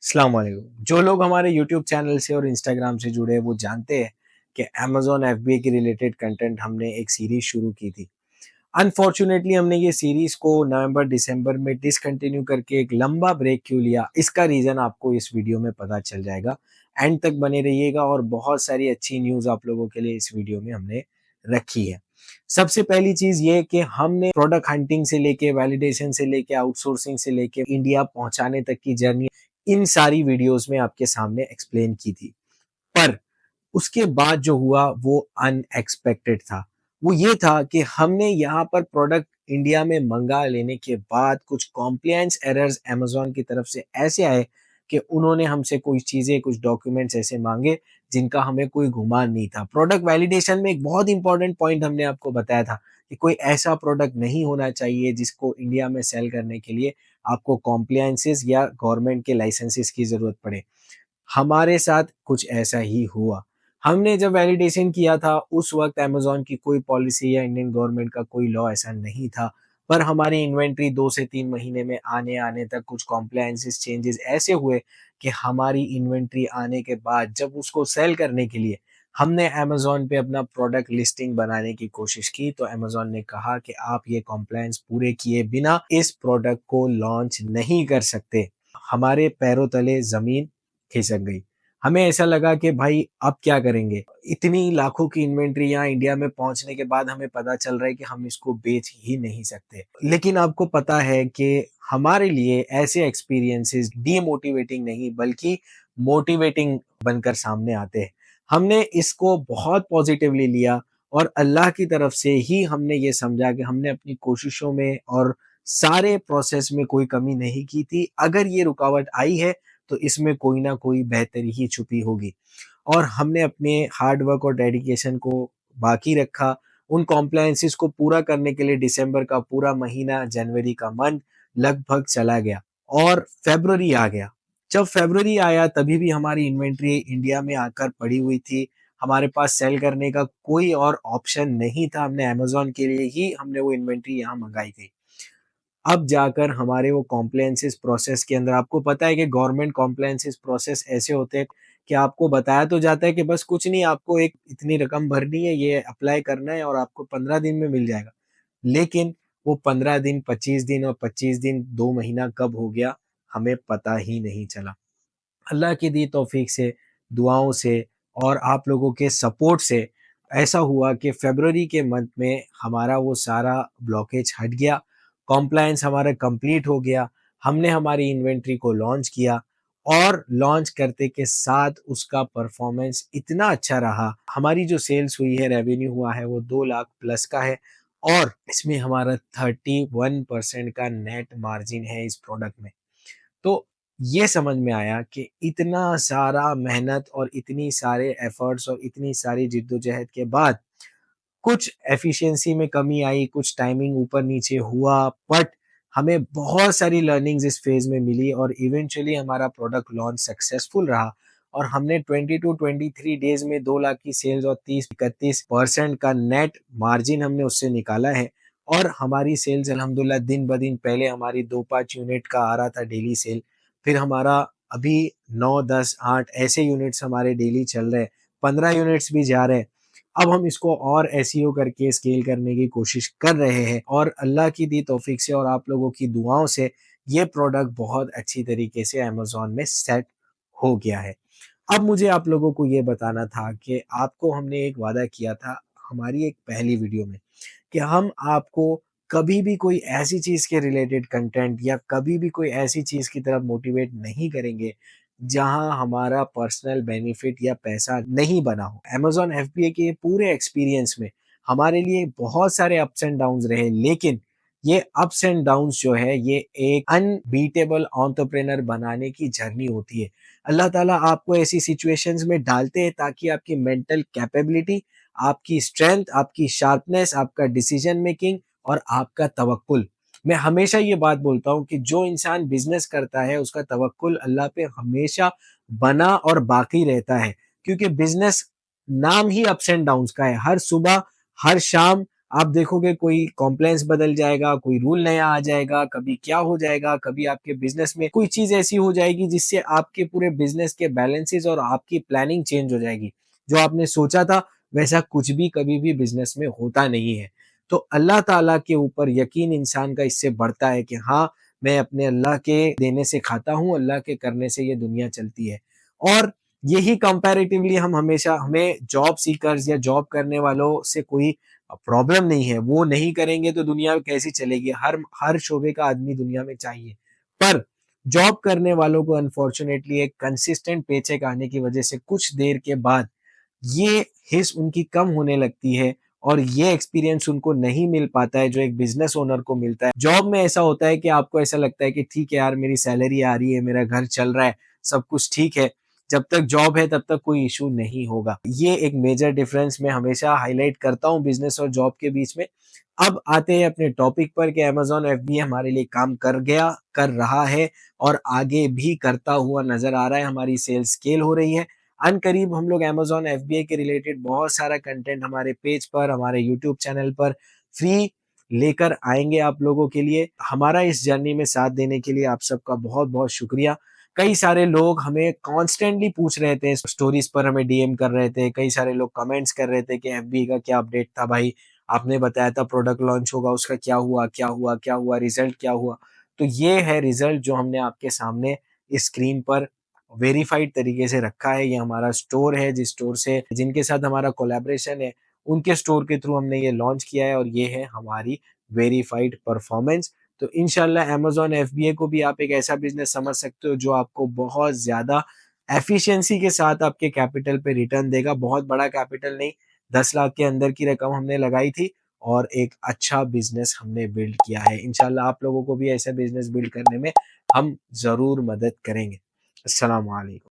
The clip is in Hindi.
अस्सलाम वालेकुम। जो लोग हमारे यूट्यूब चैनल से और इंस्टाग्राम से जुड़े हैं वो जानते हैं कि अमेज़न एफबीए के रिलेटेड कंटेंट हमने एक सीरीज़ शुरू की थी। अनफॉर्च्यूनेटली हमने ये सीरीज़ को नवंबर-दिसंबर में डिसकंटिन्यू करके एक लंबा ब्रेक क्यों लिया, इसका रीज़न आपको इस वीडियो में पता चल जाएगा। एंड तक बने रहिएगा और बहुत सारी अच्छी न्यूज़ आप लोगों के लिए इस वीडियो में हमने रखी है। सबसे पहली चीज़ ये कि हमने प्रोडक्ट हंटिंग से लेके वैलिडेशन से लेके आउटसोर्सिंग से लेके इंडिया पहुँचाने तक की जर्नी इन सारी वीडियोस में आपके सामने एक्सप्लेन की थी। पर उसके बाद जो हुआ वो अनएक्सपेक्टेड था। वो ये था कि हमने यहाँ पर प्रोडक्ट इंडिया में मंगा लेने के बाद कुछ कॉम्प्लायंस एरर्स अमेज़न की तरफ से ऐसे आए कि उन्होंने हमसे कुछ चीज़ें, कुछ डॉक्यूमेंट्स ऐसे माँगे जिनका हमें कोई गुमान नहीं था। प्रोडक्ट वैलिडेशन में एक बहुत इंपॉर्टेंट पॉइंट हमने आपको बताया था कि कोई ऐसा प्रोडक्ट नहीं होना चाहिए जिसको इंडिया में सेल करने के लिए आपको कॉम्प्लायंसेस या गवर्नमेंट के लाइसेंसेस की ज़रूरत पड़े। हमारे साथ कुछ ऐसा ही हुआ। हमने जब वैलिडेशन किया था उस वक़्त अमेज़न की कोई पॉलिसी या इंडियन गवर्नमेंट का कोई लॉ ऐसा नहीं था। पर हमारी इन्वेंटरी 2 से 3 महीने में आने-आने तक कुछ कॉम्प्लायंसेस चेंजेस ऐसे हुए कि हमारी इन्वेंटरी आने के बाद जब उसको सेल करने के लिए हमने अमेज़न पे अपना प्रोडक्ट लिस्टिंग बनाने की कोशिश की, तो अमेज़न ने कहा कि आप ये कॉम्प्लायंस पूरे किए बिना इस प्रोडक्ट को लॉन्च नहीं कर सकते। हमारे पैरों तले ज़मीन खिसक गई। हमें ऐसा लगा कि भाई अब क्या करेंगे? इतनी लाखों की इन्वेंटरी यहाँ इंडिया में पहुँचने के बाद हमें पता चल रहा है कि हम इसको बेच ही नहीं सकते। लेकिन आपको पता है कि हमारे लिए ऐसे एक्सपीरियंसेस डीमोटिवेटिंग नहीं बल्कि मोटिवेटिंग बनकर सामने आते हैं। हमने इसको बहुत पॉजिटिवली लिया और अल्लाह की तरफ से ही हमने ये समझा कि हमने अपनी कोशिशों में और सारे प्रोसेस में कोई कमी नहीं की थी। अगर ये रुकावट आई है तो इसमें कोई ना कोई बेहतरी ही छुपी होगी और हमने अपने हार्ड वर्क और डेडिकेशन को बाकी रखा। उन कॉम्प्लायंसेस को पूरा करने के लिए दिसंबर का पूरा महीना, जनवरी का मंथ लगभग चला गया और फ़रवरी आ गया। जब फ़रवरी आया तभी भी हमारी इन्वेंटरी इंडिया में आकर पड़ी हुई थी। हमारे पास सेल करने का कोई और ऑप्शन नहीं था। हमने अमेज़न के लिए ही हमने वो इन्वेंटरी यहाँ मँगाई थी। अब जाकर हमारे वो कॉम्प्लायंसेस प्रोसेस के अंदर आपको पता है कि गवर्नमेंट कॉम्प्लायंसेस प्रोसेस ऐसे होते हैं कि आपको बताया तो जाता है कि बस कुछ नहीं आपको एक इतनी रकम भरनी है, ये अप्लाई करना है और आपको 15 दिन में मिल जाएगा। लेकिन वो 15 दिन, 25 दिन और 25 दिन 2 महीना कब हो गया, हमें पता ही नहीं चला। अल्लाह की दी तौफ़ीक से, दुआओं से और आप लोगों के सपोर्ट से ऐसा हुआ कि फ़रवरी के मंथ में हमारा वो सारा ब्लॉकेज हट गया, कॉम्प्लायंस हमारा कंप्लीट हो गया, हमने हमारी इन्वेंटरी को लॉन्च किया और लॉन्च करते के साथ उसका परफ़ॉर्मेंस इतना अच्छा रहा, हमारी जो सेल्स हुई है, रेवेन्यू हुआ है, वो 2 लाख प्लस का है और इसमें हमारा 31% का नेट मार्जिन है इस प्रोडक्ट में। तो ये समझ में आया कि इतना सारा मेहनत और इतनी सारे एफर्ट्स और इतनी सारी जिद्दोजहद के बाद कुछ एफिशिएंसी में कमी आई, कुछ टाइमिंग ऊपर-नीचे हुआ, बट हमें बहुत सारी लर्निंग्स इस फ़ेज़ में मिली और इवेंचुअली हमारा प्रोडक्ट लॉन्च सक्सेसफुल रहा और हमने 20 टू 23 डेज़ में 2 लाख की सेल्स और 30-31% का नेट मार्जिन हमने उससे निकाला है और हमारी सेल्स अल्हम्दुलिल्लाह दिन-ब-दिन पहले हमारी 2-5 यूनिट का आ रहा था डेली सेल, फिर हमारा अभी 9, 10, 8 ऐसे यूनिट्स हमारे डेली चल रहे हैं, 15 यूनिट्स भी जा रहे हैं। अब हम इसको और एसईओ करके स्केल करने की कोशिश कर रहे हैं और अल्लाह की दी तौफीक से और आप लोगों की दुआओं से ये प्रोडक्ट बहुत अच्छी तरीके से अमेज़न में सेट हो गया है। अब मुझे आप लोगों को ये बताना था कि आपको हमने एक वादा किया था हमारी एक पहली वीडियो में कि हम आपको कभी भी कोई ऐसी चीज़ के रिलेटेड कंटेंट या कभी भी कोई ऐसी चीज़ की तरफ मोटिवेट नहीं करेंगे, जहाँ हमारा पर्सनल बेनिफिट या पैसा नहीं बना हो। अमेज़न एफबीए के पूरे एक्सपीरियंस में हमारे लिए बहुत सारे अप्स एंड डाउन्स रहे, लेकिन ये अप्स एंड डाउन्स जो है, ये एक अनबीटेबल एंटरप्रेन्योर बनाने की जर्नी होती है। अल्लाह ताला आपको ऐसी सिचुएशंस में डालते हैं ताकि आपकी मेंटल कैपेबिलिटी, आपकी स्ट्रेंथ, आपकी शार्पनेस, आपका डिसीजन मेकिंग और आपका तवक्कुल। मैं हमेशा ये बात बोलता हूँ कि जो इंसान बिज़नेस करता है उसका तवक्कुल अल्लाह पे हमेशा बना और बाकी रहता है। क्योंकि बिज़नेस नाम ही अप्स एंड डाउन्स का है। हर सुबह, हर शाम आप देखोगे कोई कॉम्प्लायंस बदल जाएगा, कोई रूल नया आ जाएगा, कभी क्या हो जाएगा, कभी आपके बिज़नेस में कोई चीज़ ऐसी हो जाएगी जिससे आपके पूरे बिज़नेस के बैलेंसेस और आपकी प्लानिंग चेंज हो जाएगी। जो आपने सोचा था वैसा कुछ भी कभी भी बिज़नेस में होता नहीं है। तो अल्लाह ताला के ऊपर यकीन इंसान का इससे बढ़ता है कि हाँ, मैं अपने अल्लाह के देने से खाता हूँ, अल्लाह के करने से ये दुनिया चलती है। और यही कंपैरेटिवली हम हमेशा हमें जॉब सीकर्स या जॉब करने वालों से कोई प्रॉब्लम नहीं है। वो नहीं करेंगे तो दुनिया कैसी चलेगी? हर हर शोबे का आदमी दुनिया में चाहिए। पर जॉब करने वालों को अनफॉर्च्यूनेटली एक कंसिस्टेंट पेचेक आने की वजह से कुछ देर के बाद ये हिस्स उनकी कम होने लगती है और ये एक्सपीरियंस उनको नहीं मिल पाता है जो एक बिज़नेस ओनर को मिलता है। जॉब में ऐसा होता है कि आपको ऐसा लगता है कि ठीक है यार, मेरी सैलरी आ रही है, मेरा घर चल रहा है, सब कुछ ठीक है। जब तक जॉब है तब तक कोई इश्यू नहीं होगा। ये एक मेजर डिफरेंस मैं हमेशा हाइलाइट करता हूँ बिज़नेस और जॉब के बीच में। अब आते हैं अपने टॉपिक पर कि अमेज़न एफबीए हमारे लिए काम कर गया, कर रहा है और आगे भी करता हुआ नज़र आ रहा है। हमारी सेल्स स्केल हो रही है। अनकरीब हम लोग अमेज़न एफबीए के रिलेटेड बहुत सारा कंटेंट हमारे पेज पर, हमारे यूट्यूब चैनल पर फ्री लेकर आएँगे आप लोगों के लिए। हमारा इस जर्नी में साथ देने के लिए आप सबका बहुत-बहुत शुक्रिया। कई सारे लोग हमें कॉन्स्टेंटली पूछ रहे थे, स्टोरीज़ पर हमें डीएम कर रहे थे, कई सारे लोग कमेंट्स कर रहे थे कि एफबीए का क्या अपडेट था भाई? आपने बताया था प्रोडक्ट लॉन्च होगा, उसका क्या हुआ, क्या हुआ, क्या हुआ? रिज़ल्ट क्या हुआ? तो ये है रिज़ल्ट जो हमने आपके सामने इस स्क्रीन पर वेरिफाइड तरीके से रखा है। ये हमारा स्टोर है, जिस स्टोर से जिनके साथ हमारा कोलैबोरेशन है, उनके स्टोर के थ्रू हमने ये लॉन्च किया है और ये है हमारी वेरिफाइड परफॉर्मेंस। तो इंशाल्लाह अमेज़न एफबीए को भी आप एक ऐसा बिज़नेस समझ सकते हो जो आपको बहुत ज़्यादा एफिशिएंसी के साथ आपके कैपिटल पे रिटर्न देगा। बहुत बड़ा कैपिटल नहीं, 10 लाख के अंदर की रकम हमने लगाई थी और एक अच्छा बिज़नेस हमने बिल्ड किया है। इंशाल्लाह आप लोगों को भी ऐसा बिज़नेस बिल्ड करने में हम ज़रूर मदद करेंगे। अस्सलाम वालेकुम।